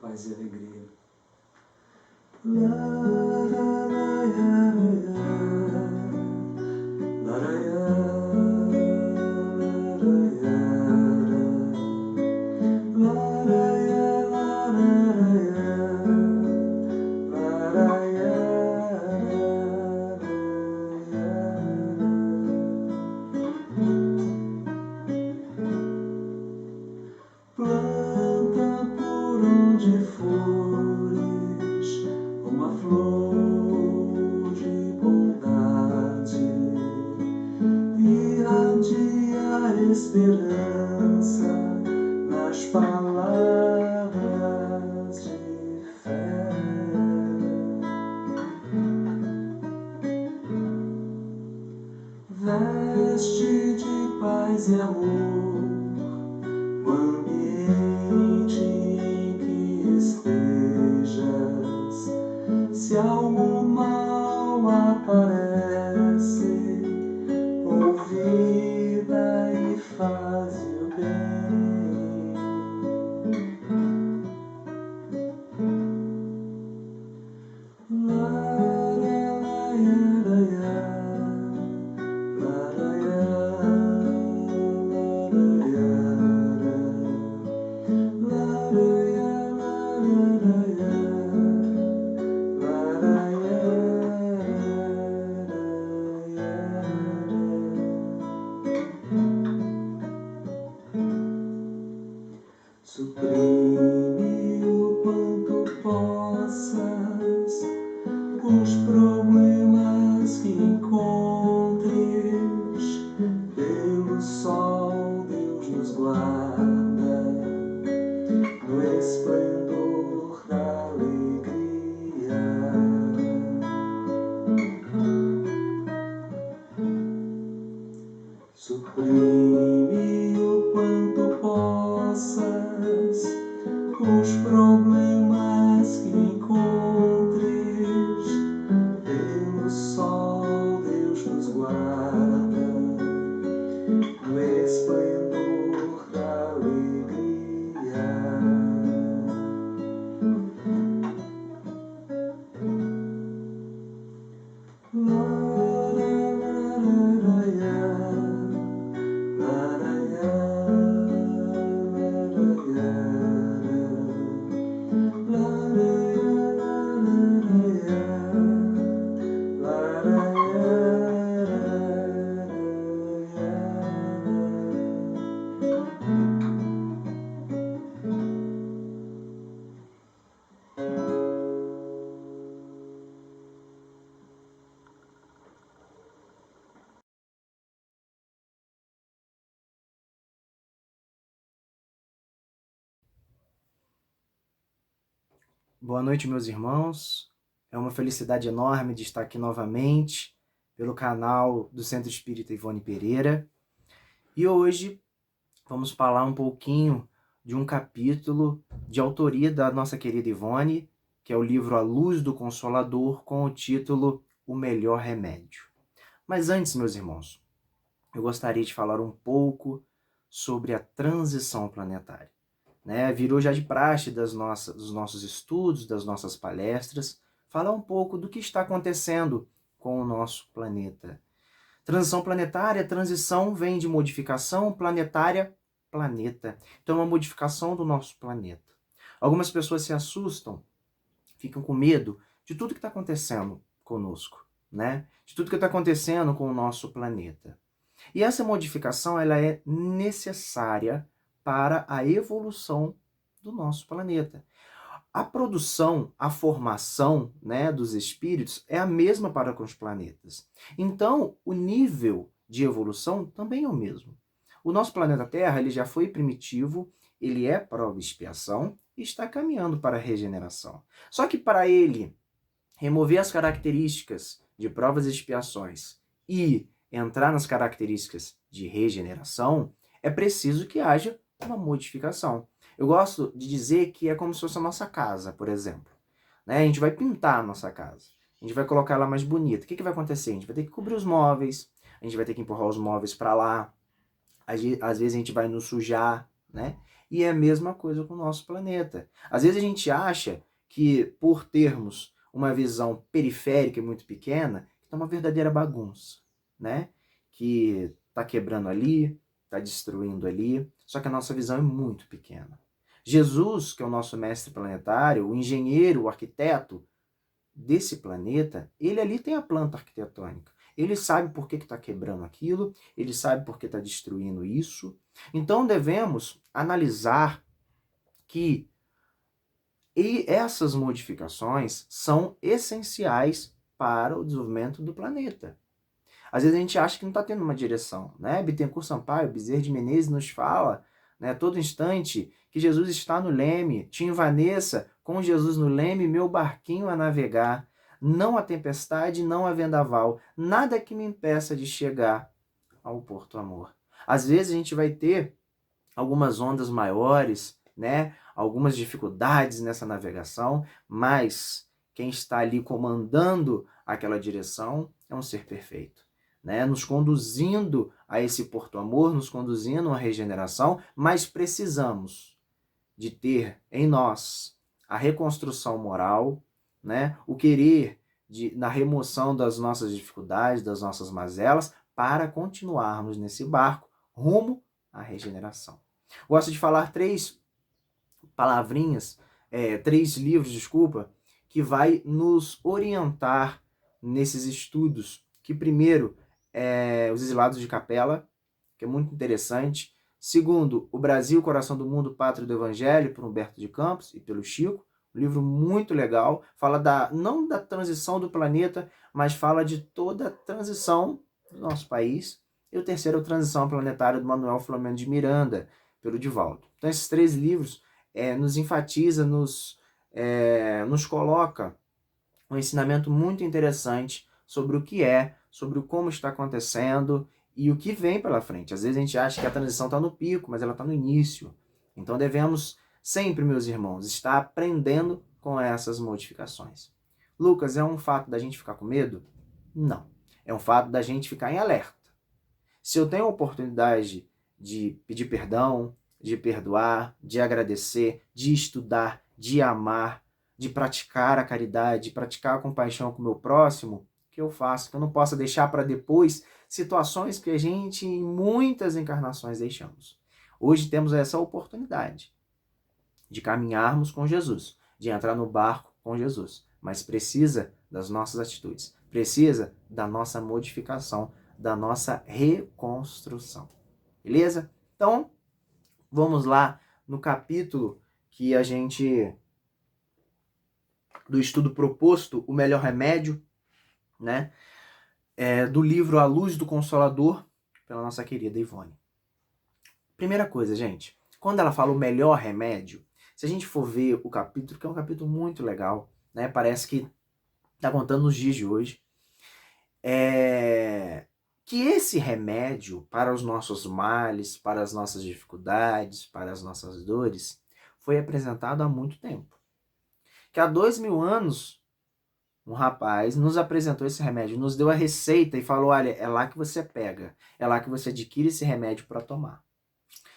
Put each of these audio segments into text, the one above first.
paz e alegria. Planta por onde fores uma flor de bondade, irradia a esperança nas palavras de fé. Veste de paz e amor o ambiente em que estejas. Se algo mal aparece, ouvida e faze o bem. Suprime o quanto possas os problemas que encontres. Pelo sol Deus nos guarda no esplendor da alegria. Suprime o quanto possas os problemas que encontres. Pelo sol Deus nos guarda no esplendor da alegria. Boa noite, meus irmãos. É uma felicidade enorme de estar aqui novamente pelo canal do Centro Espírita Ivone Pereira. E hoje vamos falar um pouquinho de um capítulo de autoria da nossa querida Ivone, que é o livro A Luz do Consolador, com o título O Melhor Remédio. Mas antes, meus irmãos, eu gostaria de falar um pouco sobre a transição planetária. Virou já de praxe dos nossos estudos, das nossas palestras, falar um pouco do que está acontecendo com o nosso planeta. Transição planetária, transição vem de modificação, planetária, planeta. Então, é uma modificação do nosso planeta. Algumas pessoas se assustam, ficam com medo de tudo que está acontecendo conosco, de tudo que está acontecendo com o nosso planeta. E essa modificação ela é necessária para a evolução do nosso planeta. A produção, a formação dos espíritos é a mesma para com os planetas. Então, o nível de evolução também é o mesmo. O nosso planeta Terra ele já foi primitivo, ele é prova e expiação e está caminhando para a regeneração. Só que para ele remover as características de provas e expiações e entrar nas características de regeneração, é preciso que haja uma modificação. Eu gosto de dizer que é como se fosse a nossa casa, por exemplo. A gente vai pintar a nossa casa. A gente vai colocar ela mais bonita. O que vai acontecer? A gente vai ter que cobrir os móveis, a gente vai ter que empurrar os móveis para lá, às vezes a gente vai nos sujar, E é a mesma coisa com o nosso planeta. Às vezes a gente acha que, por termos uma visão periférica e muito pequena, que é uma verdadeira bagunça, né? Que está quebrando ali, está destruindo ali, só que a nossa visão é muito pequena. Jesus, que é o nosso mestre planetário, o engenheiro, o arquiteto desse planeta, ele ali tem a planta arquitetônica. Ele sabe por que está quebrando aquilo, ele sabe por que está destruindo isso. Então devemos analisar que essas modificações são essenciais para o desenvolvimento do planeta. Às vezes a gente acha que não está tendo uma direção, né? Bittencourt Sampaio, Bezerra de Menezes nos fala, né, todo instante, que Jesus está no leme. Tim Vanessa, com Jesus no leme, meu barquinho a navegar. Não há tempestade, não há vendaval, nada que me impeça de chegar ao Porto Amor. Às vezes a gente vai ter algumas ondas maiores, né? Algumas dificuldades nessa navegação, mas quem está ali comandando aquela direção é um ser perfeito, né? Nos conduzindo a esse Porto Amor, nos conduzindo à regeneração, mas precisamos de ter em nós a reconstrução moral, né? O querer na remoção das nossas dificuldades, das nossas mazelas, para continuarmos nesse barco rumo à regeneração. Gosto de falar três palavrinhas, três livros, desculpa, que vai nos orientar nesses estudos. Que primeiro é Os Exilados de Capela, que é muito interessante. Segundo, O Brasil, Coração do Mundo, Pátria do Evangelho, por Humberto de Campos e pelo Chico. Um livro muito legal. Fala não da transição do planeta, mas fala de toda a transição do nosso país. E o terceiro é a Transição Planetária, do Manuel Filomeno de Miranda, pelo Divaldo. Então, esses três livros nos enfatiza, nos coloca um ensinamento muito interessante sobre o que sobre como está acontecendo e o que vem pela frente. Às vezes a gente acha que a transição está no pico, mas ela está no início. Então devemos sempre, meus irmãos, estar aprendendo com essas modificações. Lucas, é um fato da gente ficar com medo? Não. É um fato da gente ficar em alerta. Se eu tenho a oportunidade de pedir perdão, de perdoar, de agradecer, de estudar, de amar, de praticar a caridade, de praticar a compaixão com o meu próximo, que eu faço? Que eu não possa deixar para depois situações que a gente, em muitas encarnações, deixamos. Hoje temos essa oportunidade de caminharmos com Jesus, de entrar no barco com Jesus, mas precisa das nossas atitudes, precisa da nossa modificação, da nossa reconstrução. Beleza? Então, vamos lá no capítulo que a gente do estudo proposto, O Melhor Remédio, né? Do livro A Luz do Consolador, pela nossa querida Ivone. Primeira coisa, gente, quando ela fala o melhor remédio, se a gente for ver o capítulo, que é um capítulo muito legal, né? Parece que está contando nos dias de hoje, que esse remédio para os nossos males, para as nossas dificuldades, para as nossas dores, foi apresentado há muito tempo. Que há 2000 anos, um rapaz nos apresentou esse remédio, nos deu a receita e falou, olha, é lá que você pega, é lá que você adquire esse remédio para tomar.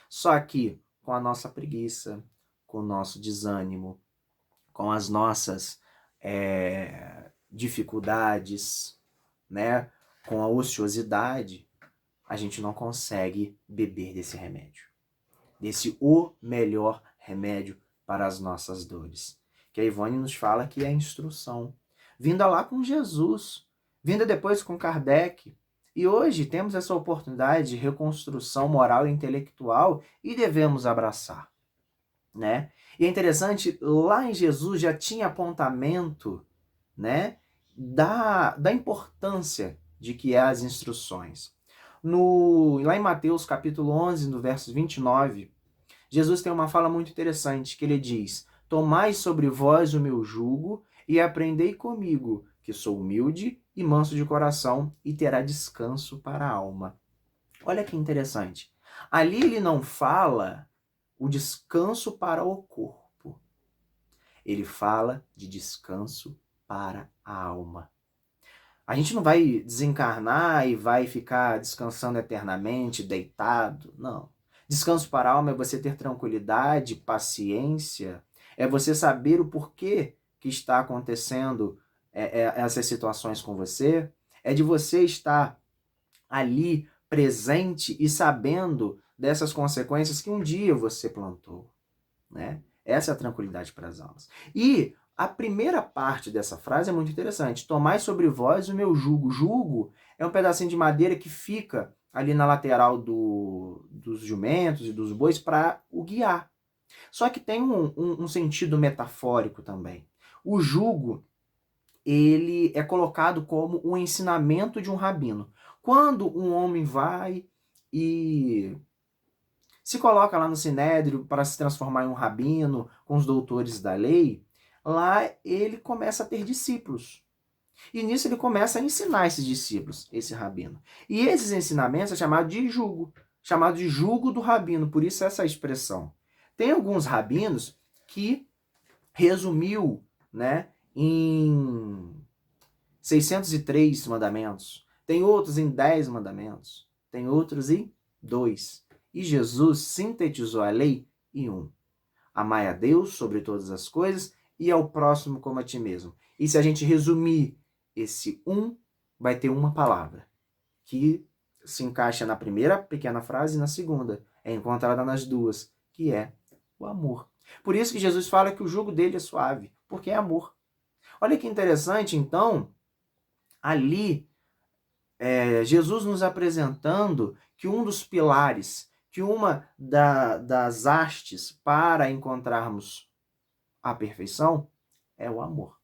Só que com a nossa preguiça, com o nosso desânimo, com as nossas dificuldades, né, com a ociosidade, a gente não consegue beber desse remédio. Desse o melhor remédio para as nossas dores. Que a Ivone nos fala que é a instrução. Vinda lá com Jesus, vinda depois com Kardec. E hoje temos essa oportunidade de reconstrução moral e intelectual e devemos abraçar, né? E é interessante, lá em Jesus já tinha apontamento, né, da importância de que é as instruções. Lá em Mateus capítulo 11, no verso 29, Jesus tem uma fala muito interessante, que ele diz, tomai sobre vós o meu jugo e aprendei comigo, que sou humilde e manso de coração, e terá descanso para a alma. Olha que interessante. Ali ele não fala o descanso para o corpo. Ele fala de descanso para a alma. A gente não vai desencarnar e vai ficar descansando eternamente, deitado, não. Descanso para a alma é você ter tranquilidade, paciência, é você saber o porquê que está acontecendo essas situações com você, é de você estar ali presente e sabendo dessas consequências que um dia você plantou, né? Essa é a tranquilidade para as almas. E a primeira parte dessa frase é muito interessante. Tomai sobre vós o meu jugo. Jugo é um pedacinho de madeira que fica ali na lateral dos jumentos e dos bois para o guiar. Só que tem um sentido metafórico também. O jugo, ele é colocado como um ensinamento de um rabino. Quando um homem vai e se coloca lá no Sinédrio para se transformar em um rabino com os doutores da lei, lá ele começa a ter discípulos. E nisso ele começa a ensinar esses discípulos, esse rabino. E esses ensinamentos é chamado de jugo do rabino, por isso essa expressão. Tem alguns rabinos que resumiu, né, em 603 mandamentos. Tem outros em 10 mandamentos. Tem outros em 2. E Jesus sintetizou a lei em 1. Amai a Deus sobre todas as coisas e ao próximo como a ti mesmo. E se a gente resumir esse 1, vai ter uma palavra, que se encaixa na primeira pequena frase e na segunda. É encontrada nas duas, que é o amor. Por isso que Jesus fala que o jugo dele é suave, porque é amor. Olha que interessante, então, ali, Jesus nos apresentando que um dos pilares, que uma das hastes para encontrarmos a perfeição é o amor.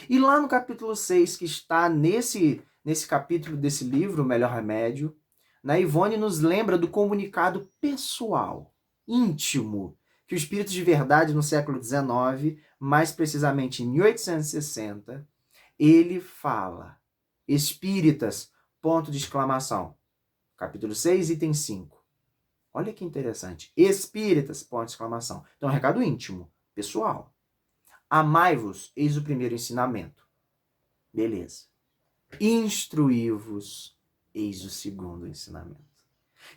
E lá no capítulo 6, que está nesse capítulo desse livro, O Melhor Remédio, Ivone nos lembra do comunicado pessoal, íntimo, que o Espírito de Verdade no século XIX, mais precisamente em 1860, ele fala: Espíritas, ponto de exclamação. Capítulo 6, item 5. Olha que interessante. Espíritas, ponto de exclamação. Então, é um recado íntimo, pessoal. Amai-vos, eis o primeiro ensinamento. Beleza. Instruí-vos, eis o segundo ensinamento.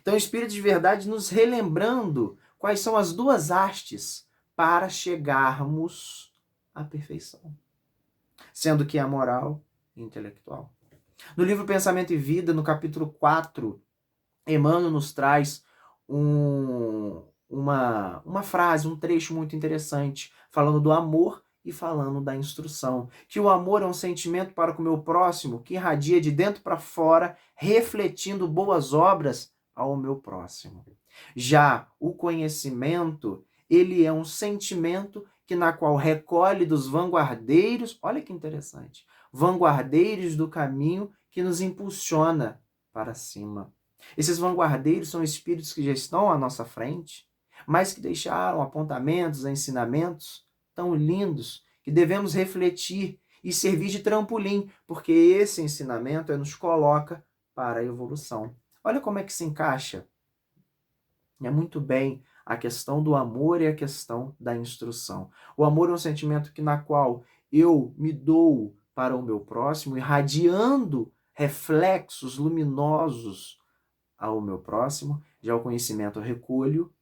Então, o Espírito de Verdade nos relembrando quais são as duas hastes para chegarmos à perfeição. Sendo que é a moral e intelectual. No livro Pensamento e Vida, no capítulo 4, Emmanuel nos traz uma frase, um trecho muito interessante, falando do amor e falando da instrução. Que o amor é um sentimento para com o meu próximo que irradia de dentro para fora, refletindo boas obras ao meu próximo. Já o conhecimento, ele é um sentimento que na qual recolhe dos vanguardeiros, olha que interessante, vanguardeiros do caminho que nos impulsiona para cima. Esses vanguardeiros são espíritos que já estão à nossa frente, mas que deixaram apontamentos, ensinamentos tão lindos que devemos refletir e servir de trampolim, porque esse ensinamento nos coloca para a evolução. Olha como é que se encaixa. É muito bem a questão do amor e a questão da instrução. O amor é um sentimento na qual eu me dou para o meu próximo, irradiando reflexos luminosos ao meu próximo. Já o conhecimento eu recolho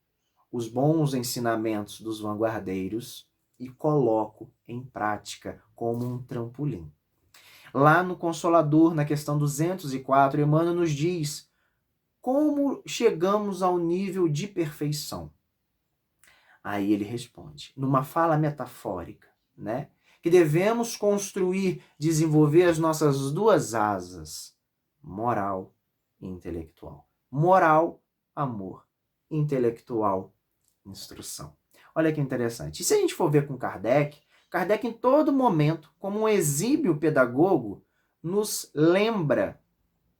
os bons ensinamentos dos vanguardeiros e coloco em prática como um trampolim. Lá no Consolador, na questão 204, Emmanuel nos diz como chegamos ao nível de perfeição. Aí ele responde, numa fala metafórica, né? Que devemos construir, desenvolver as nossas duas asas, moral e intelectual. Moral, amor. Intelectual, instrução. Olha que interessante. E se a gente for ver com Kardec, Kardec em todo momento, como um exímio pedagogo, nos lembra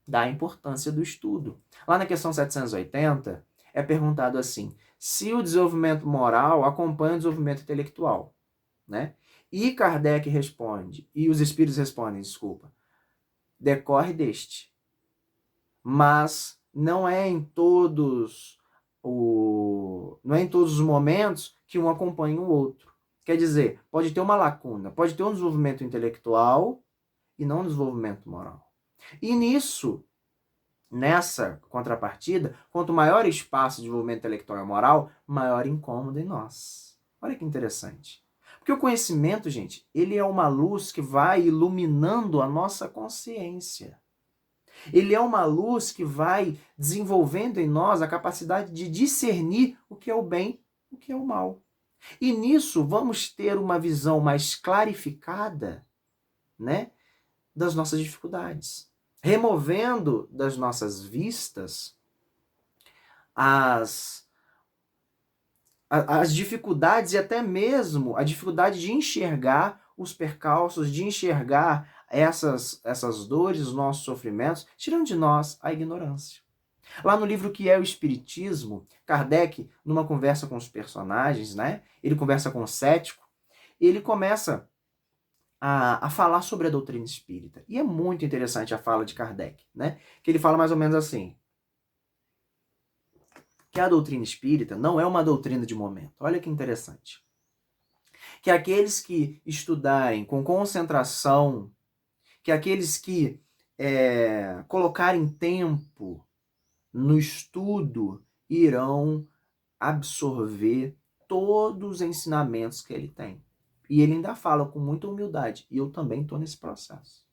da importância do estudo. Lá na questão 780, é perguntado assim, se o desenvolvimento moral acompanha o desenvolvimento intelectual, né? E Kardec responde, e os espíritos respondem, desculpa, decorre deste. Mas não é em todos os momentos que um acompanha o outro. Quer dizer, pode ter uma lacuna, pode ter um desenvolvimento intelectual e não um desenvolvimento moral. E nisso, nessa contrapartida, quanto maior espaço de desenvolvimento intelectual e moral, maior incômodo em nós. Olha que interessante. Porque o conhecimento, gente, ele é uma luz que vai iluminando a nossa consciência. Ele é uma luz que vai desenvolvendo em nós a capacidade de discernir o que é o bem e o que é o mal. E nisso vamos ter uma visão mais clarificada, né, das nossas dificuldades. Removendo das nossas vistas as dificuldades e até mesmo a dificuldade de enxergar os percalços, de enxergar essas dores, os nossos sofrimentos, tirando de nós a ignorância. Lá no livro Que é o Espiritismo, Kardec, numa conversa com os personagens, né, ele conversa com o cético, ele começa a falar sobre a doutrina espírita. E é muito interessante a fala de Kardec, né? Que ele fala mais ou menos assim, que a doutrina espírita não é uma doutrina de momento. Olha que interessante. Que aqueles que estudarem com concentração, que aqueles que colocarem tempo no estudo, irão absorver todos os ensinamentos que ele tem. E ele ainda fala com muita humildade. E eu também estou nesse processo.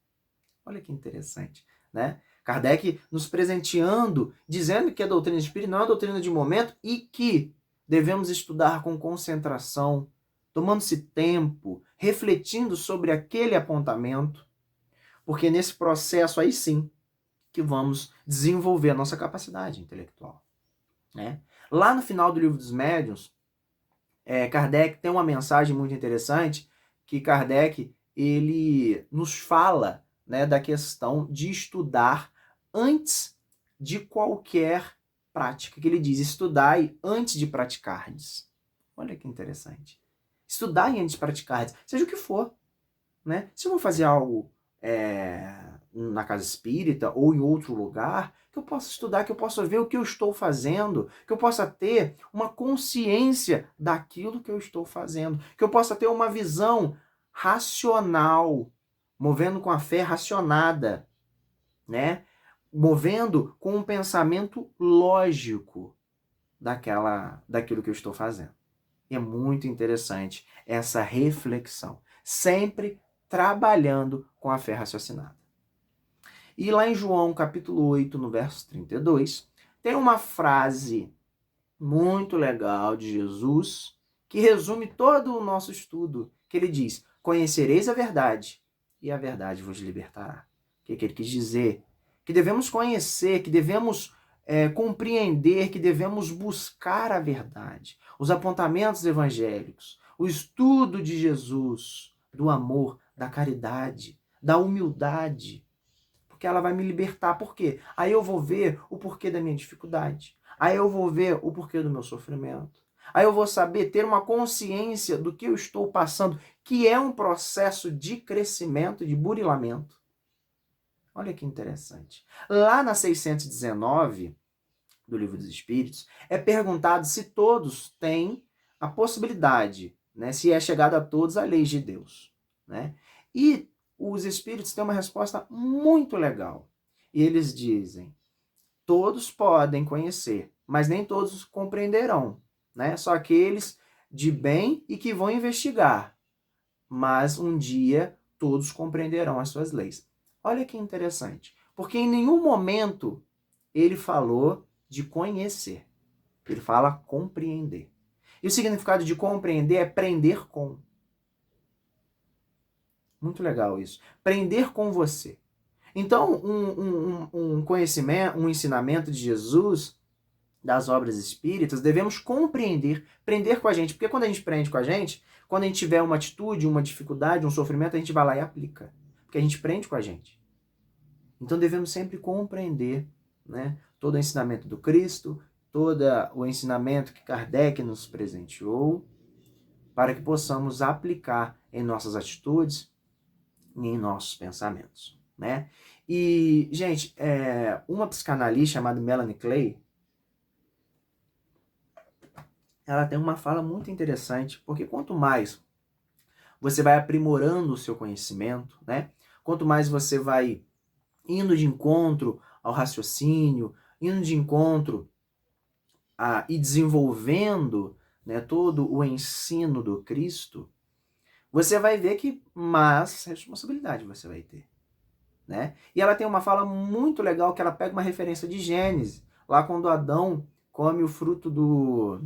Olha que interessante, né? Kardec nos presenteando, dizendo que a doutrina espírita não é uma doutrina de momento e que devemos estudar com concentração, tomando-se tempo, refletindo sobre aquele apontamento, porque nesse processo aí sim que vamos desenvolver a nossa capacidade intelectual, né? Lá no final do Livro dos Médiuns, Kardec tem uma mensagem muito interessante, que Kardec ele nos fala, né, da questão de estudar antes de qualquer prática, que ele diz, estudai antes de praticardes. Olha que interessante. Estudai antes de praticardes, seja o que for, né? Se eu vou fazer algo na casa espírita ou em outro lugar, que eu possa estudar, que eu possa ver o que eu estou fazendo, que eu possa ter uma consciência daquilo que eu estou fazendo, que eu possa ter uma visão racional, movendo com a fé racionada, né? Movendo com um pensamento lógico daquilo que eu estou fazendo. E é muito interessante essa reflexão, sempre trabalhando com a fé raciocinada. E lá em João, capítulo 8, no verso 32, tem uma frase muito legal de Jesus que resume todo o nosso estudo, que ele diz, conhecereis a verdade e a verdade vos libertará. O que ele quis dizer? Que devemos conhecer, que devemos compreender, que devemos buscar a verdade, os apontamentos evangélicos, o estudo de Jesus, do amor, da caridade, da humildade, porque ela vai me libertar. Por quê? Aí eu vou ver o porquê da minha dificuldade. Aí eu vou ver o porquê do meu sofrimento. Aí eu vou saber, ter uma consciência do que eu estou passando, que é um processo de crescimento, de burilamento. Olha que interessante. Lá na 619 do Livro dos Espíritos, é perguntado se todos têm a possibilidade, né, se é chegada a todos a lei de Deus, né? E os espíritos têm uma resposta muito legal. E eles dizem, todos podem conhecer, mas nem todos compreenderão, né? Só aqueles de bem e que vão investigar. Mas um dia todos compreenderão as suas leis. Olha que interessante, porque em nenhum momento ele falou de conhecer. Ele fala compreender. E o significado de compreender é prender com. Muito legal isso. Prender com você. Então, um conhecimento, um ensinamento de Jesus, das obras espíritas, devemos compreender, prender com a gente. Porque quando a gente prende com a gente, quando a gente tiver uma atitude, uma dificuldade, um sofrimento, a gente vai lá e aplica. Porque a gente prende com a gente. Então, devemos sempre compreender, né, todo o ensinamento do Cristo, todo o ensinamento que Kardec nos presenteou, para que possamos aplicar em nossas atitudes, e em nossos pensamentos, né? E, gente, uma psicanalista chamada Melanie Clay, ela tem uma fala muito interessante, porque quanto mais você vai aprimorando o seu conhecimento, né? Quanto mais você vai indo de encontro ao raciocínio, indo de encontro e desenvolvendo, né, todo o ensino do Cristo, você vai ver que mais responsabilidade você vai ter, né? E ela tem uma fala muito legal que ela pega uma referência de Gênesis, lá quando Adão come o fruto do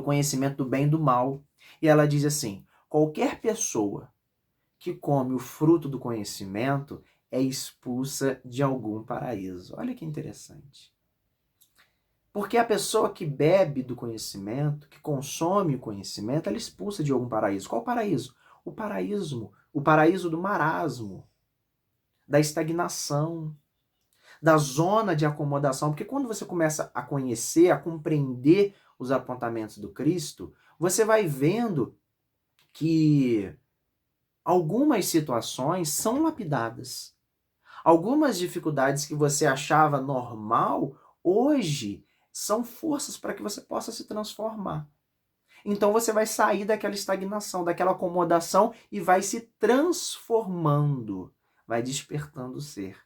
conhecimento do bem e do mal. E ela diz assim: qualquer pessoa que come o fruto do conhecimento é expulsa de algum paraíso. Olha que interessante. Porque a pessoa que bebe do conhecimento, que consome o conhecimento, ela é expulsa de algum paraíso. Qual paraíso? O paraíso do marasmo, da estagnação, da zona de acomodação. Porque quando você começa a conhecer, a compreender os apontamentos do Cristo, você vai vendo que algumas situações são lapidadas. Algumas dificuldades que você achava normal, hoje são forças para que você possa se transformar. Então você vai sair daquela estagnação, daquela acomodação e vai se transformando, vai despertando o ser,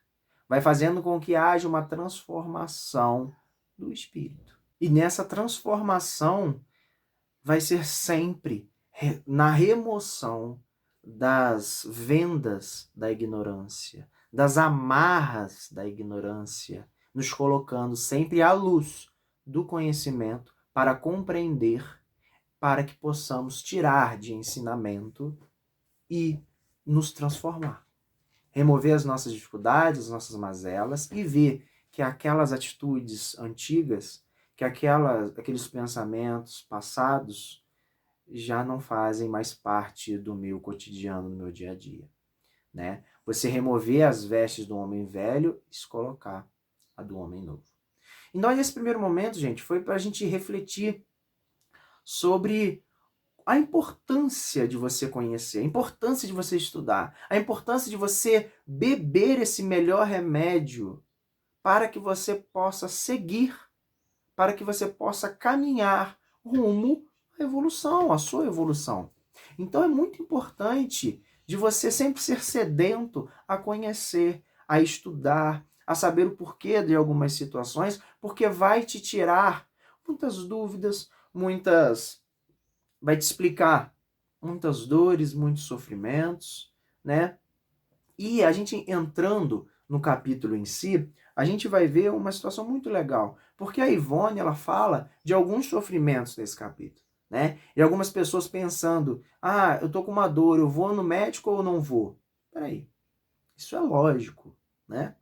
vai fazendo com que haja uma transformação do espírito. E nessa transformação vai ser sempre na remoção das vendas da ignorância, das amarras da ignorância, nos colocando sempre à luz do conhecimento para compreender, para que possamos tirar de ensinamento e nos transformar. Remover as nossas dificuldades, as nossas mazelas e ver que aquelas atitudes antigas, que aqueles pensamentos passados já não fazem mais parte do meu cotidiano, do meu dia a dia, né? Você remover as vestes do homem velho e se colocar a do homem novo. Então, nesse primeiro momento, gente, foi para a gente refletir sobre a importância de você conhecer, a importância de você estudar, a importância de você beber esse melhor remédio para que você possa seguir, para que você possa caminhar rumo à evolução, à sua evolução. Então é muito importante de você sempre ser sedento a conhecer, a estudar, a saber o porquê de algumas situações, porque vai te tirar muitas dúvidas, vai te explicar muitas dores, muitos sofrimentos, né? E a gente entrando no capítulo em si, a gente vai ver uma situação muito legal, porque a Ivone, ela fala de alguns sofrimentos nesse capítulo, né? E algumas pessoas pensando, eu tô com uma dor, eu vou no médico ou não vou? Peraí, isso é lógico, né?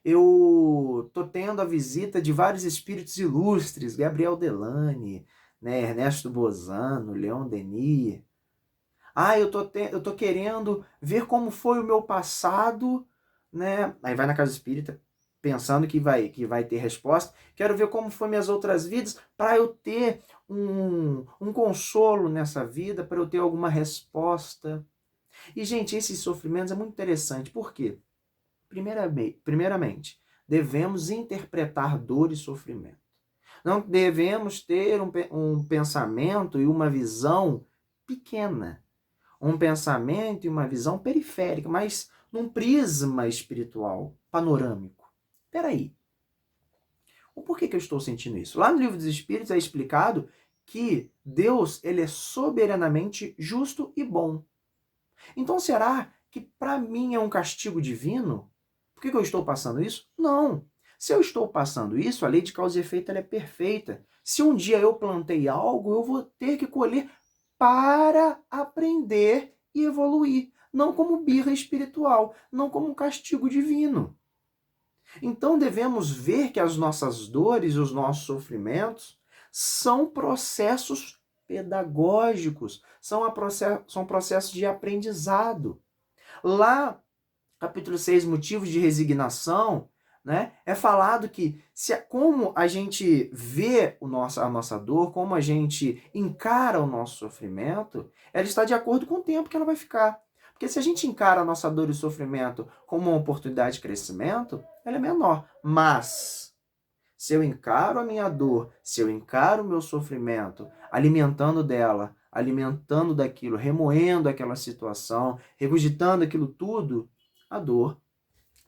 Eu tô tendo a visita de vários espíritos ilustres, Gabriel Delane, né, Ernesto Bozano, Leon Denis. Eu tô querendo ver como foi o meu passado, né? Aí vai na casa espírita pensando que vai ter resposta. Quero ver como foram minhas outras vidas para eu ter um consolo nessa vida, para eu ter alguma resposta. E, gente, esses sofrimentos é muito interessante. Por quê? Primeiramente, devemos interpretar dor e sofrimento. Não devemos ter um pensamento e uma visão pequena. Um pensamento e uma visão periférica, mas num prisma espiritual, panorâmico. Peraí, por que eu estou sentindo isso? Lá no Livro dos Espíritos é explicado que Deus, ele é soberanamente justo e bom. Então será que para mim é um castigo divino? Por que eu estou passando isso? Não. Se eu estou passando isso, a lei de causa e efeito ela é perfeita. Se um dia eu plantei algo, eu vou ter que colher para aprender e evoluir. Não como birra espiritual, não como um castigo divino. Então devemos ver que as nossas dores e os nossos sofrimentos são processos pedagógicos, são processos de aprendizado. Lá, capítulo 6, motivos de resignação, né, é falado que como a gente vê a nossa dor, como a gente encara o nosso sofrimento, ela está de acordo com o tempo que ela vai ficar. Porque se a gente encara a nossa dor e o sofrimento como uma oportunidade de crescimento, ela é menor. Mas, se eu encaro a minha dor, se eu encaro o meu sofrimento, alimentando dela, alimentando daquilo, remoendo aquela situação, regurgitando aquilo tudo, a dor,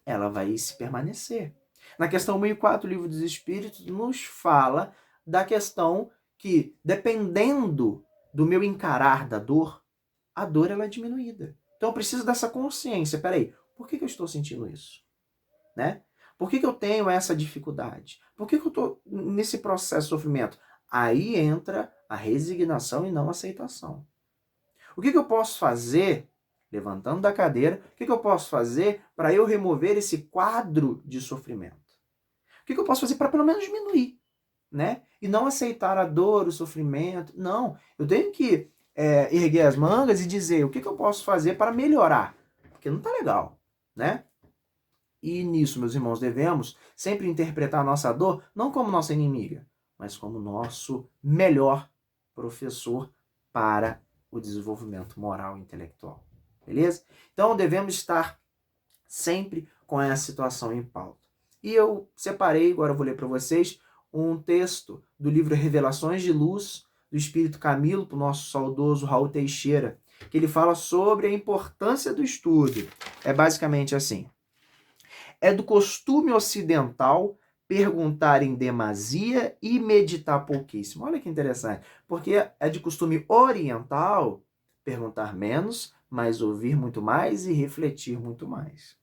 ela vai se permanecer. Na questão 1004, o Livro dos Espíritos nos fala da questão que, dependendo do meu encarar da dor, a dor ela é diminuída. Então eu preciso dessa consciência. Peraí, por que eu estou sentindo isso? Né? Por que eu tenho essa dificuldade? Por que eu estou nesse processo de sofrimento? Aí entra a resignação e não a aceitação. O que eu posso fazer, levantando da cadeira, o que eu posso fazer para eu remover esse quadro de sofrimento? O que eu posso fazer para pelo menos diminuir? Né? E não aceitar a dor, o sofrimento. Não, eu tenho que erguer as mangas e dizer o que eu posso fazer para melhorar. Porque não está legal, né? E nisso, meus irmãos, devemos sempre interpretar a nossa dor não como nossa inimiga, mas como nosso melhor professor para o desenvolvimento moral e intelectual. Beleza? Então, devemos estar sempre com essa situação em pauta. E eu separei, agora eu vou ler para vocês, um texto do livro Revelações de Luz, do Espírito Camilo, para o nosso saudoso Raul Teixeira, que ele fala sobre a importância do estudo. É basicamente assim. É do costume ocidental perguntar em demasia e meditar pouquíssimo. Olha que interessante. Porque é de costume oriental perguntar menos, mas ouvir muito mais e refletir muito mais.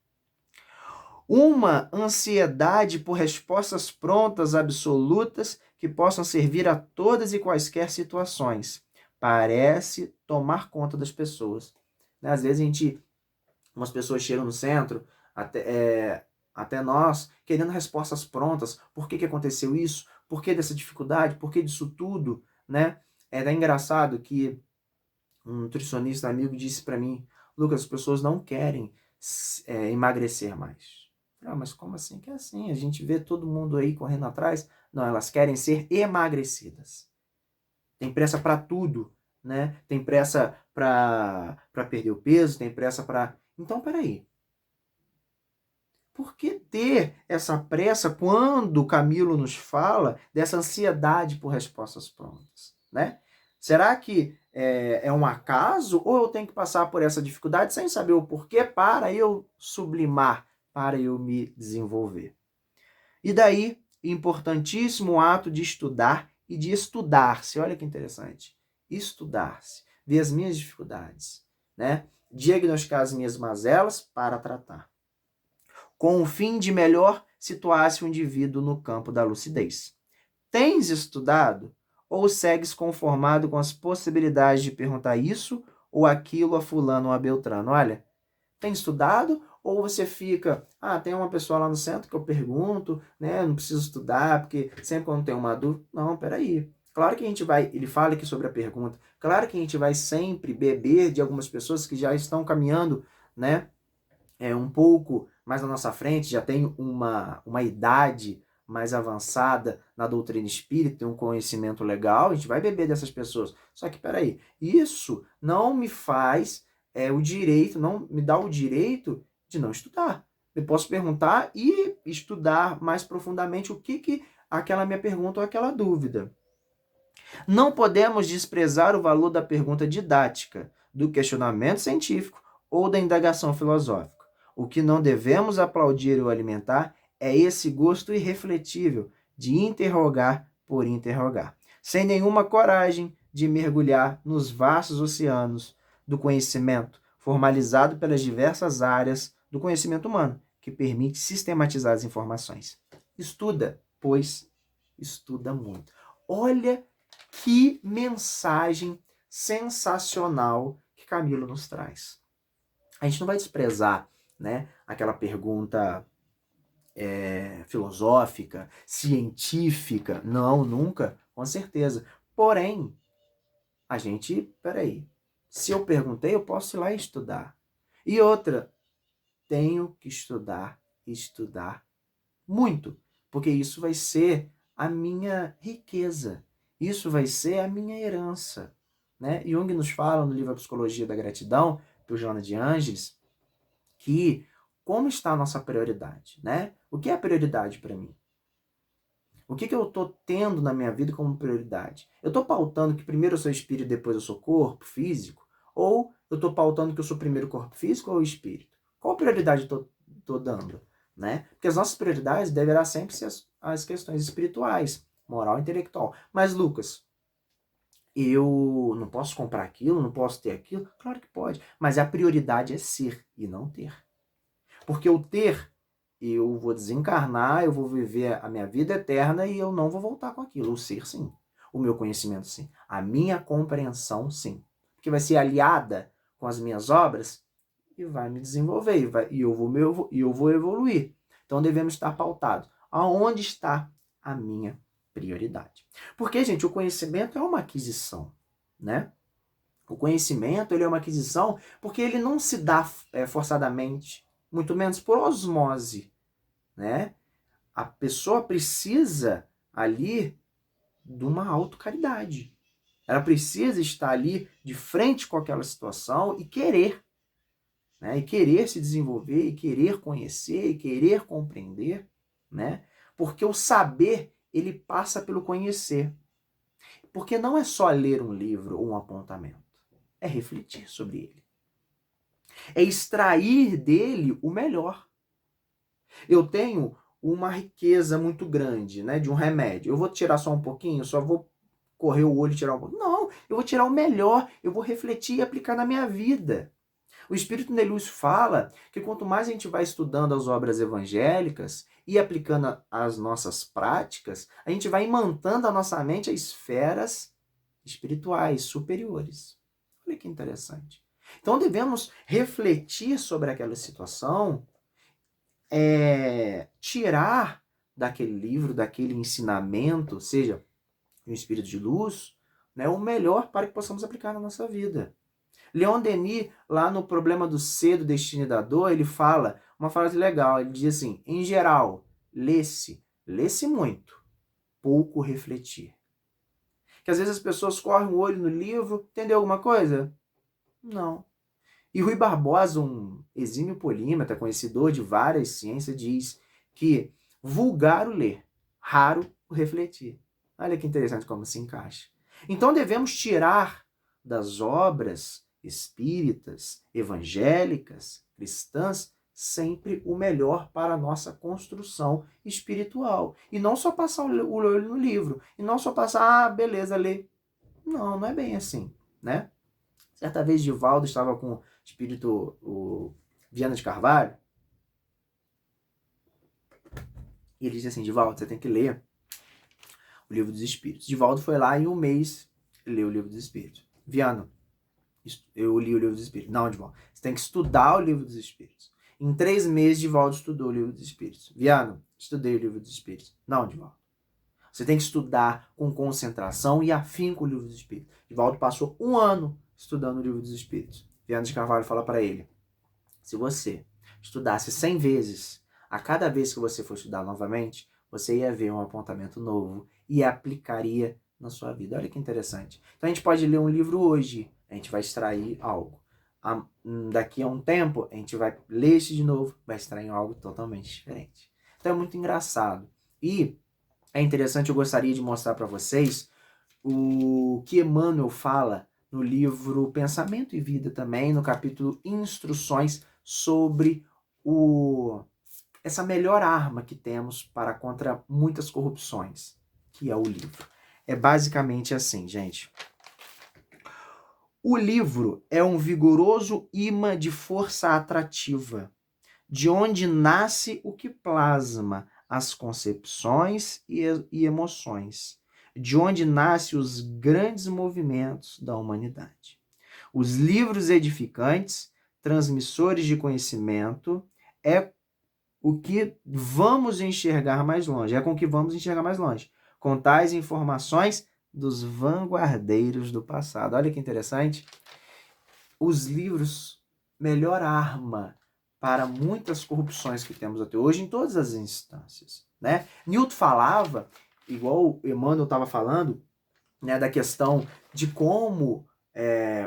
Uma ansiedade por respostas prontas, absolutas, que possam servir a todas e quaisquer situações. Parece tomar conta das pessoas. Às vezes umas pessoas chegam no centro, até nós, querendo respostas prontas. Por que aconteceu isso? Por que dessa dificuldade? Por que disso tudo? Né? É engraçado que um nutricionista amigo disse para mim, Lucas, as pessoas não querem emagrecer mais. Mas como assim que é assim? A gente vê todo mundo aí correndo atrás. Não, elas querem ser emagrecidas. Tem pressa para tudo, né? Tem pressa para perder o peso, tem pressa para... Então, peraí. Por que ter essa pressa quando o Camilo nos fala dessa ansiedade por respostas prontas, né? Será que é um acaso ou eu tenho que passar por essa dificuldade sem saber o porquê para eu sublimar, para eu me desenvolver? E daí, importantíssimo o ato de estudar e de estudar-se. Olha que interessante. Estudar-se. Ver as minhas dificuldades, né? Diagnosticar as minhas mazelas para tratar, com o fim de melhor situar-se o indivíduo no campo da lucidez. Tens estudado ou segues conformado com as possibilidades de perguntar isso ou aquilo a fulano ou a beltrano? Olha, tem estudado ou você fica, tem uma pessoa lá no centro que eu pergunto, né, não preciso estudar, porque sempre quando tem uma dúvida, não, peraí. Claro que a gente vai, ele fala aqui sobre a pergunta, claro que a gente vai sempre beber de algumas pessoas que já estão caminhando, né, um pouco mais na nossa frente, já tem uma idade mais avançada na doutrina espírita, tem um conhecimento legal, a gente vai beber dessas pessoas. Só que, peraí, isso não me faz o direito, não me dá o direito de não estudar. Eu posso perguntar e estudar mais profundamente o que aquela minha pergunta ou aquela dúvida. Não podemos desprezar o valor da pergunta didática, do questionamento científico ou da indagação filosófica. O que não devemos aplaudir ou alimentar é esse gosto irrefletível de interrogar por interrogar, sem nenhuma coragem de mergulhar nos vastos oceanos do conhecimento, formalizado pelas diversas áreas do conhecimento humano, que permite sistematizar as informações. Estuda, pois estuda muito. Olha que mensagem sensacional que Camilo nos traz. A gente não vai desprezar, né, aquela pergunta filosófica, científica. Não, nunca, com certeza. Porém, peraí, se eu perguntei, eu posso ir lá e estudar. E outra, tenho que estudar muito, porque isso vai ser a minha riqueza. Isso vai ser a minha herança. Né? Jung nos fala no livro A Psicologia da Gratidão, do Joana de Ângeles, que como está a nossa prioridade? Né? O que é prioridade para mim? O que eu estou tendo na minha vida como prioridade? Eu estou pautando que primeiro eu sou espírito e depois eu sou corpo físico? Ou eu estou pautando que eu sou primeiro corpo físico ou espírito? Qual prioridade eu estou dando? né? Porque as nossas prioridades deverão sempre ser as questões espirituais, moral e intelectual. Mas, Lucas, eu não posso comprar aquilo, não posso ter aquilo? Claro que pode, mas a prioridade é ser e não ter. Porque o ter, eu vou desencarnar, eu vou viver a minha vida eterna e eu não vou voltar com aquilo. O ser, sim. O meu conhecimento, sim. A minha compreensão, sim. Porque vai ser aliada com as minhas obras e vai me desenvolver, e eu vou evoluir. Então devemos estar pautados. Aonde está a minha prioridade? Porque, gente, o conhecimento é uma aquisição, né? O conhecimento, ele é uma aquisição porque ele não se dá forçadamente, muito menos por osmose, né? A pessoa precisa ali de uma autocaridade. Ela precisa estar ali de frente com aquela situação e querer, né? E querer se desenvolver, e querer conhecer, e querer compreender, né? Porque o saber, ele passa pelo conhecer. Porque não é só ler um livro ou um apontamento, é refletir sobre ele. É extrair dele o melhor. Eu tenho uma riqueza muito grande, né, de um remédio. Eu vou tirar só um pouquinho, só vou correr o olho e tirar um pouquinho. Não, eu vou tirar o melhor, eu vou refletir e aplicar na minha vida. O Espírito de Luz fala que quanto mais a gente vai estudando as obras evangélicas e aplicando as nossas práticas, a gente vai imantando a nossa mente a esferas espirituais superiores. Olha que interessante. Então devemos refletir sobre aquela situação, tirar daquele livro, daquele ensinamento, seja um espírito de luz, né, o melhor para que possamos aplicar na nossa vida. Leon Denis, lá no Problema do Ser, do Destino e da Dor, ele fala uma frase legal. Ele diz assim: em geral, lê-se muito, pouco refletir. Que às vezes as pessoas correm o olho no livro, entendeu alguma coisa? Não. E Rui Barbosa, um exímio polímata, conhecedor de várias ciências, diz que vulgar o ler, raro o refletir. Olha que interessante como se encaixa. Então devemos tirar das obras espíritas, evangélicas, cristãs, sempre o melhor para a nossa construção espiritual. E não só passar o olho no livro. E não só passar, beleza, ler. Não, não é bem assim, né? Certa vez, Divaldo estava com o espírito, o Viana de Carvalho, e ele disse assim: Divaldo, você tem que ler o Livro dos Espíritos. Divaldo foi lá e em um mês leu o Livro dos Espíritos. Viana, eu li o Livro dos Espíritos. Não, Divaldo, você tem que estudar o Livro dos Espíritos. Em 3 meses, Divaldo estudou o Livro dos Espíritos. Viana, estudei o Livro dos Espíritos. Não, Divaldo. Você tem que estudar com concentração e afinco o Livro dos Espíritos. Divaldo passou 1 ano estudando o Livro dos Espíritos. Viana de Carvalho fala para ele: se você estudasse 100 vezes, a cada vez que você for estudar novamente, você ia ver um apontamento novo e aplicaria na sua vida. Olha que interessante. Então a gente pode ler um livro hoje, a gente vai extrair algo. Daqui a um tempo, a gente vai ler esse de novo, vai extrair algo totalmente diferente. Então é muito engraçado. E é interessante, eu gostaria de mostrar para vocês o que Emmanuel fala no livro Pensamento e Vida também, no capítulo Instruções, sobre essa melhor arma que temos para contra muitas corrupções, que é o livro. É basicamente assim, gente. O livro é um vigoroso imã de força atrativa, de onde nasce o que plasma as concepções e emoções, de onde nascem os grandes movimentos da humanidade. Os livros edificantes, transmissores de conhecimento, é o que vamos enxergar mais longe, é com que vamos enxergar mais longe, com tais informações dos vanguardeiros do passado. Olha que interessante. Os livros, melhor arma para muitas corrupções que temos até hoje em todas as instâncias, né? Newton falava, igual o Emmanuel estava falando, né, da questão de como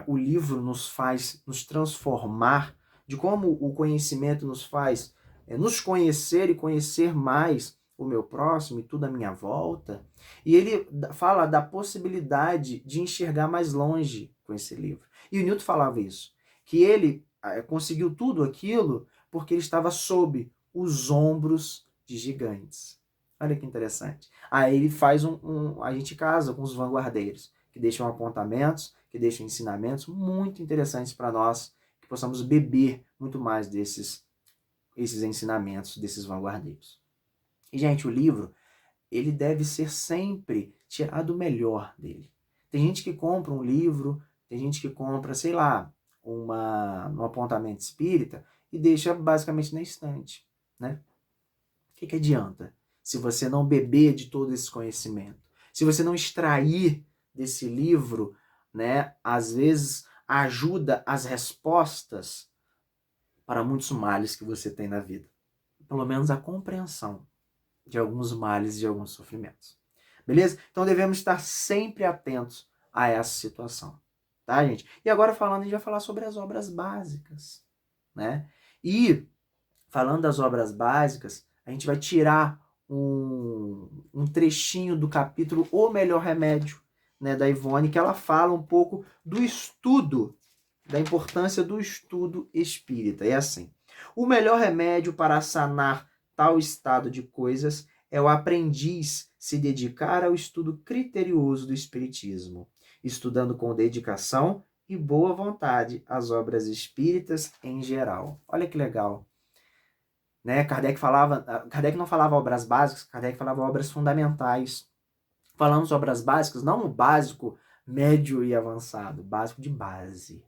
o livro nos faz nos transformar, de como o conhecimento nos faz nos conhecer e conhecer mais o meu próximo e tudo à minha volta. E ele fala da possibilidade de enxergar mais longe com esse livro. E o Newton falava isso, que ele conseguiu tudo aquilo porque ele estava sob os ombros de gigantes. Olha que interessante. Aí ele faz a gente casa com os vanguardeiros, que deixam apontamentos, que deixam ensinamentos muito interessantes para nós, que possamos beber muito mais esses ensinamentos desses vanguardeiros. E, gente, o livro, ele deve ser sempre tirado o melhor dele. Tem gente que compra um livro, tem gente que compra, sei lá, um apontamento espírita e deixa basicamente na estante, né? O que adianta se você não beber de todo esse conhecimento? Se você não extrair desse livro, né, às vezes ajuda as respostas para muitos males que você tem na vida. Pelo menos a compreensão de alguns males e de alguns sofrimentos. Beleza? Então devemos estar sempre atentos a essa situação. Tá, gente? E agora falando, a gente vai falar sobre as obras básicas, né? E falando das obras básicas, a gente vai tirar um trechinho do capítulo O Melhor Remédio, né, da Ivone, que ela fala um pouco do estudo, da importância do estudo espírita. É assim: o melhor remédio para sanar tal estado de coisas é o aprendiz se dedicar ao estudo criterioso do espiritismo, estudando com dedicação e boa vontade as obras espíritas em geral. Olha que legal. Né? Kardec não falava obras básicas, Kardec falava obras fundamentais. Falamos obras básicas, não o básico, médio e avançado, básico de base.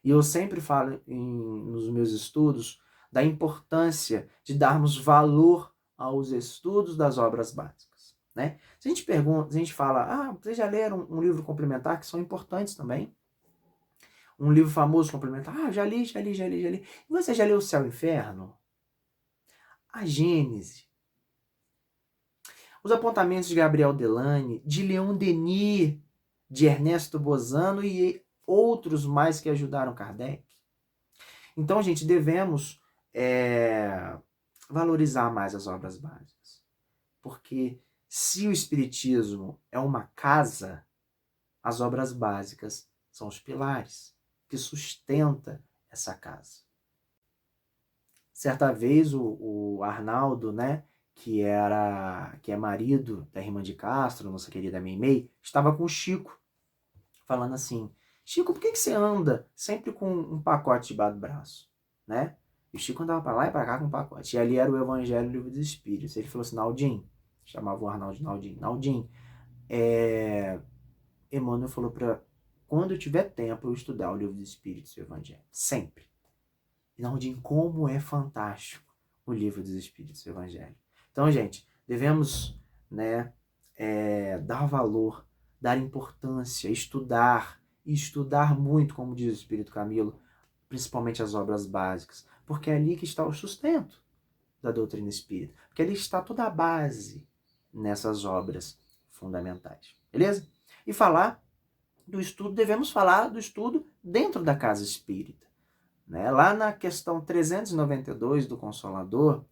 E eu sempre falo nos meus estudos da importância de darmos valor aos estudos das obras básicas. Né? Se a gente pergunta, se a gente fala, vocês já leram um livro complementar, que são importantes também? Um livro famoso complementar? Já li. E você já leu O Céu e o Inferno? A Gênese? Os apontamentos de Gabriel Delany, de Leon Denis, de Ernesto Bozano e outros mais que ajudaram Kardec? Então, gente, devemos valorizar mais as obras básicas. Porque se o Espiritismo é uma casa, as obras básicas são os pilares que sustentam essa casa. Certa vez o Arnaldo, né, que é marido da irmã de Castro, nossa querida Meimei, estava com o Chico, falando assim: Chico, por que você anda sempre com um pacote debaixo do braço? Né? E o Chico andava para lá e para cá com um pacote. E ali era o Evangelho e o Livro dos Espíritos. Ele falou assim: Naldinho, chamava o Arnaldo de Naldinho, Naldinho, Emmanuel falou para quando eu tiver tempo eu estudar o Livro dos Espíritos e o Evangelho. Sempre. E Naldinho, como é fantástico o Livro dos Espíritos e o Evangelho. Então, gente, devemos, né, dar valor, dar importância, estudar, e estudar muito, como diz o Espírito Camilo, principalmente as obras básicas, porque é ali que está o sustento da doutrina espírita, porque ali está toda a base nessas obras fundamentais, beleza? E falar do estudo, devemos falar do estudo dentro da casa espírita. Né? Lá na questão 392 do Consolador,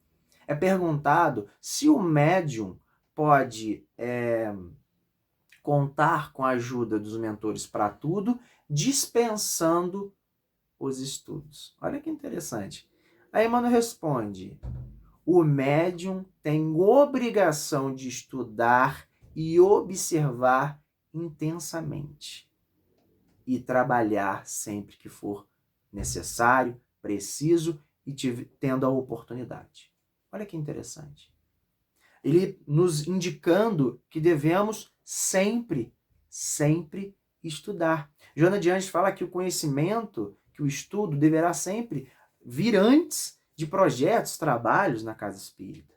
é perguntado se o médium pode contar com a ajuda dos mentores para tudo, dispensando os estudos. Olha que interessante. Aí Emmanuel responde: o médium tem obrigação de estudar e observar intensamente e trabalhar sempre que for necessário, preciso e tendo a oportunidade. Olha que interessante. Ele nos indicando que devemos sempre estudar. Joana de Anjos fala que o conhecimento, que o estudo deverá sempre vir antes de projetos, trabalhos na casa espírita.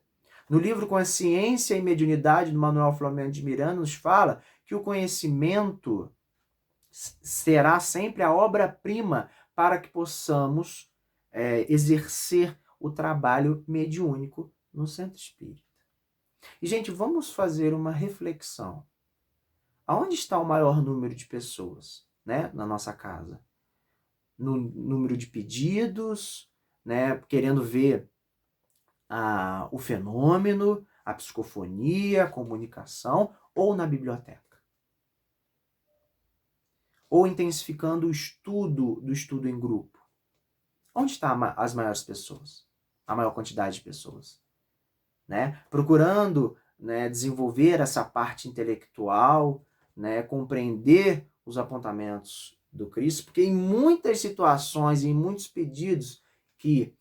No livro Consciência e Mediunidade, do Manuel Flamengo de Miranda, nos fala que o conhecimento será sempre a obra-prima para que possamos exercer o trabalho mediúnico no centro espírita. E, gente, vamos fazer uma reflexão. Aonde está o maior número de pessoas, né, na nossa casa? No número de pedidos, né, querendo ver o fenômeno, a psicofonia, a comunicação, ou na biblioteca? Ou intensificando o estudo do estudo em grupo? Onde estão as maiores pessoas? a maior quantidade de pessoas, né? Procurando, né, desenvolver essa parte intelectual, né, compreender os apontamentos do Cristo, porque em muitas situações, em muitos pedidos que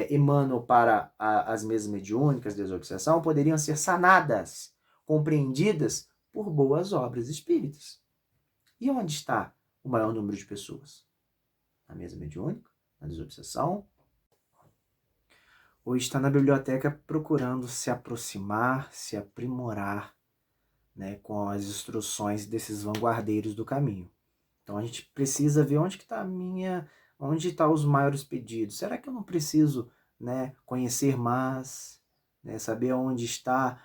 emanam para as mesas mediúnicas, desobsessão, poderiam ser sanadas, compreendidas por boas obras espíritas. E onde está o maior número de pessoas? Na mesa mediúnica, na desobsessão, ou está na biblioteca procurando se aproximar, se aprimorar, né, com as instruções desses vanguardeiros do caminho. Então a gente precisa ver onde que está onde estão os maiores pedidos. Será que eu não preciso, né, conhecer mais, né, saber onde está,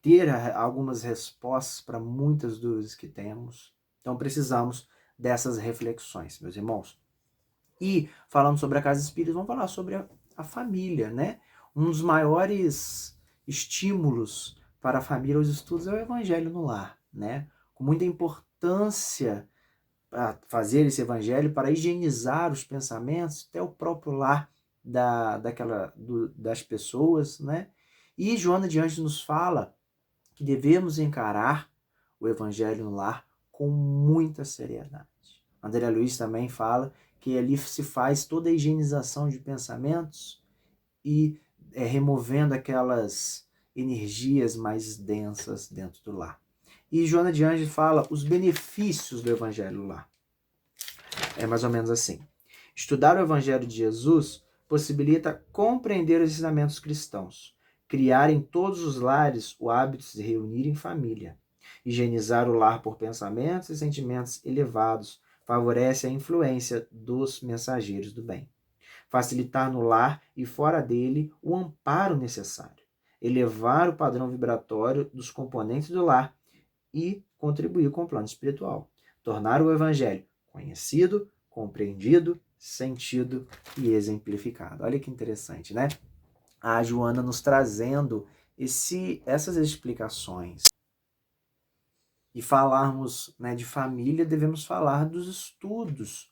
ter algumas respostas para muitas dúvidas que temos? Então precisamos dessas reflexões, meus irmãos. E falando sobre a casa espírita, vamos falar sobre a família, né? Um dos maiores estímulos para a família, os estudos, é o evangelho no lar, né? Com muita importância para fazer esse evangelho, para higienizar os pensamentos, até o próprio lar das pessoas, né? E Joana de Ângeles nos fala que devemos encarar o evangelho no lar com muita seriedade. André Luiz também fala que ali se faz toda a higienização de pensamentos e removendo aquelas energias mais densas dentro do lar. E Joana de Ângeles fala os benefícios do evangelho no lar. É mais ou menos assim. Estudar o evangelho de Jesus possibilita compreender os ensinamentos cristãos, criar em todos os lares o hábito de se reunir em família, higienizar o lar por pensamentos e sentimentos elevados, favorece a influência dos mensageiros do bem. Facilitar no lar e fora dele o amparo necessário, elevar o padrão vibratório dos componentes do lar e contribuir com o plano espiritual. Tornar o evangelho conhecido, compreendido, sentido e exemplificado. Olha que interessante, né? A Joana nos trazendo essas explicações. E falarmos, né, de família, devemos falar dos estudos,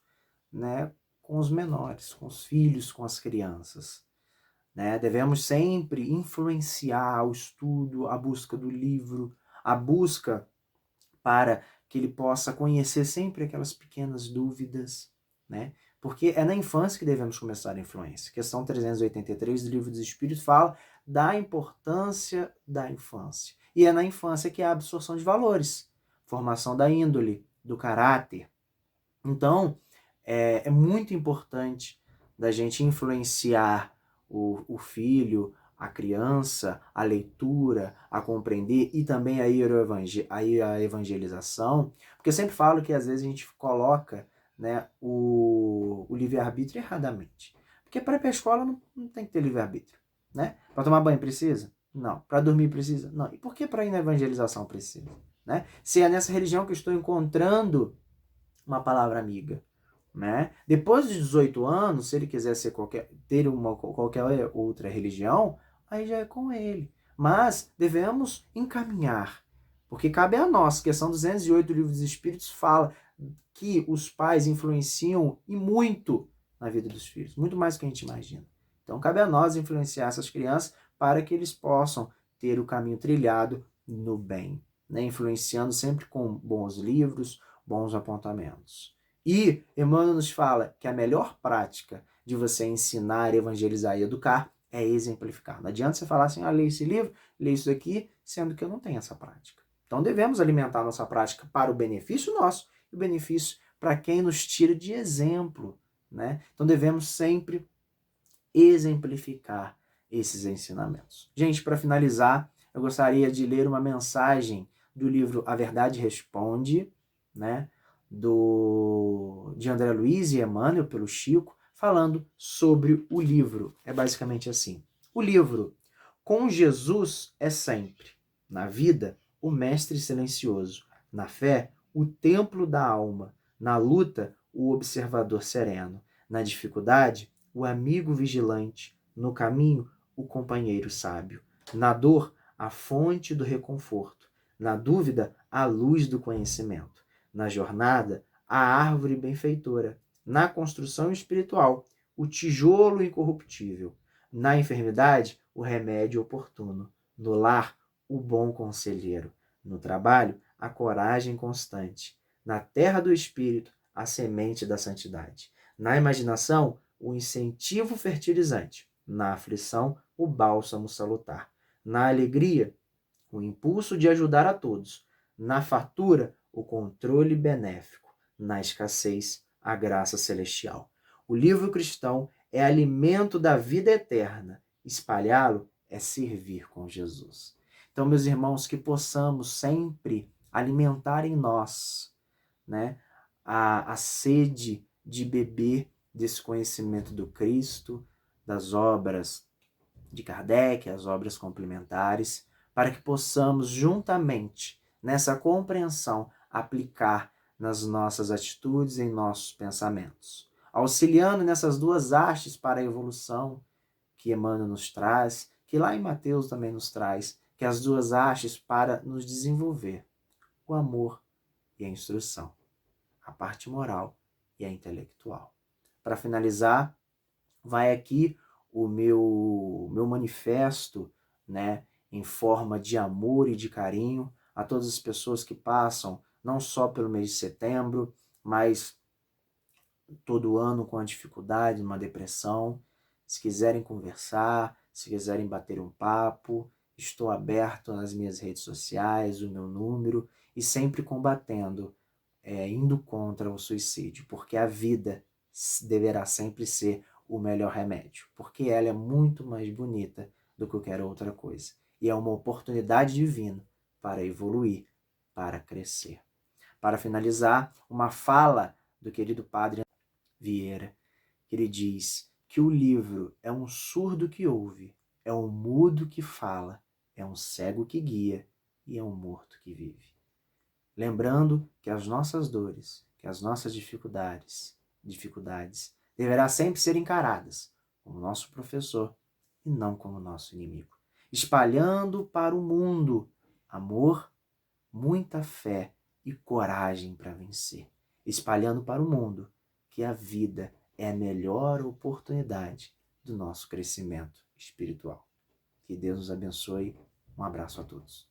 né, com os menores, com os filhos, com as crianças. Né? Devemos sempre influenciar o estudo, a busca do livro, a busca para que ele possa conhecer sempre aquelas pequenas dúvidas, né? Porque é na infância que devemos começar a influência. Questão 383 do Livro dos Espíritos fala da importância da infância. E é na infância que há a absorção de valores, formação da índole, do caráter. Então, é muito importante da gente influenciar o filho, a criança, a leitura, a compreender e também a evangelização, porque eu sempre falo que às vezes a gente coloca, né, o livre-arbítrio erradamente. Porque para ir para a escola não tem que ter livre-arbítrio. Né? Para tomar banho precisa? Não. Para dormir precisa? Não. E por que para ir na evangelização precisa? Né? Se é nessa religião que eu estou encontrando uma palavra amiga. Né? Depois dos 18 anos, se ele quiser ter qualquer outra religião, aí já é com ele. Mas devemos encaminhar, porque cabe a nós. Questão 208 do Livro dos Espíritos fala que os pais influenciam e muito na vida dos filhos, muito mais do que a gente imagina. Então cabe a nós influenciar essas crianças para que eles possam ter o caminho trilhado no bem, né? Influenciando sempre com bons livros, bons apontamentos. E Emmanuel nos fala que a melhor prática de você ensinar, evangelizar e educar é exemplificar. Não adianta você falar assim, leia esse livro, leia isso aqui, sendo que eu não tenho essa prática. Então devemos alimentar nossa prática para o benefício nosso e o benefício para quem nos tira de exemplo. Né? Então devemos sempre exemplificar esses ensinamentos. Gente, para finalizar, eu gostaria de ler uma mensagem do livro A Verdade Responde, né? De André Luiz e Emmanuel, pelo Chico, falando sobre o livro. É basicamente assim. O livro, com Jesus é sempre, na vida, o mestre silencioso, na fé, o templo da alma, na luta, o observador sereno, na dificuldade, o amigo vigilante, no caminho, o companheiro sábio, na dor, a fonte do reconforto, na dúvida, a luz do conhecimento, na jornada, a árvore benfeitora, na construção espiritual, o tijolo incorruptível, Na enfermidade, o remédio oportuno. No lar, o bom conselheiro. No trabalho, a coragem constante. Na terra do espírito, a semente da santidade. Na imaginação, o incentivo fertilizante. Na aflição, o bálsamo salutar. Na alegria, o impulso de ajudar a todos. Na fartura, o controle benéfico. Na escassez, a graça celestial. O livro cristão é alimento da vida eterna. Espalhá-lo é servir com Jesus. Então, meus irmãos, que possamos sempre alimentar em nós, né, a sede de beber desse conhecimento do Cristo, das obras de Kardec, as obras complementares, para que possamos juntamente, nessa compreensão, aplicar nas nossas atitudes e em nossos pensamentos, auxiliando nessas duas hastes para a evolução que Emmanuel nos traz, que lá em Mateus também nos traz, que as duas hastes para nos desenvolver, o amor e a instrução, a parte moral e a intelectual. Para finalizar, vai aqui o meu manifesto, né, em forma de amor e de carinho a todas as pessoas que passam não só pelo mês de setembro, mas todo ano com a dificuldade, uma depressão. Se quiserem conversar, se quiserem bater um papo, estou aberto nas minhas redes sociais, o meu número, e sempre combatendo, indo contra o suicídio, porque a vida deverá sempre ser o melhor remédio, porque ela é muito mais bonita do que qualquer outra coisa. E é uma oportunidade divina para evoluir, para crescer. Para finalizar, uma fala do querido Padre Vieira, que ele diz que o livro é um surdo que ouve, é um mudo que fala, é um cego que guia e é um morto que vive. Lembrando que as nossas dores, que as nossas dificuldades deverá sempre ser encaradas como nosso professor e não como nosso inimigo. Espalhando para o mundo amor, muita fé e coragem para vencer. Espalhando para o mundo que a vida é a melhor oportunidade do nosso crescimento espiritual. Que Deus nos abençoe. Um abraço a todos.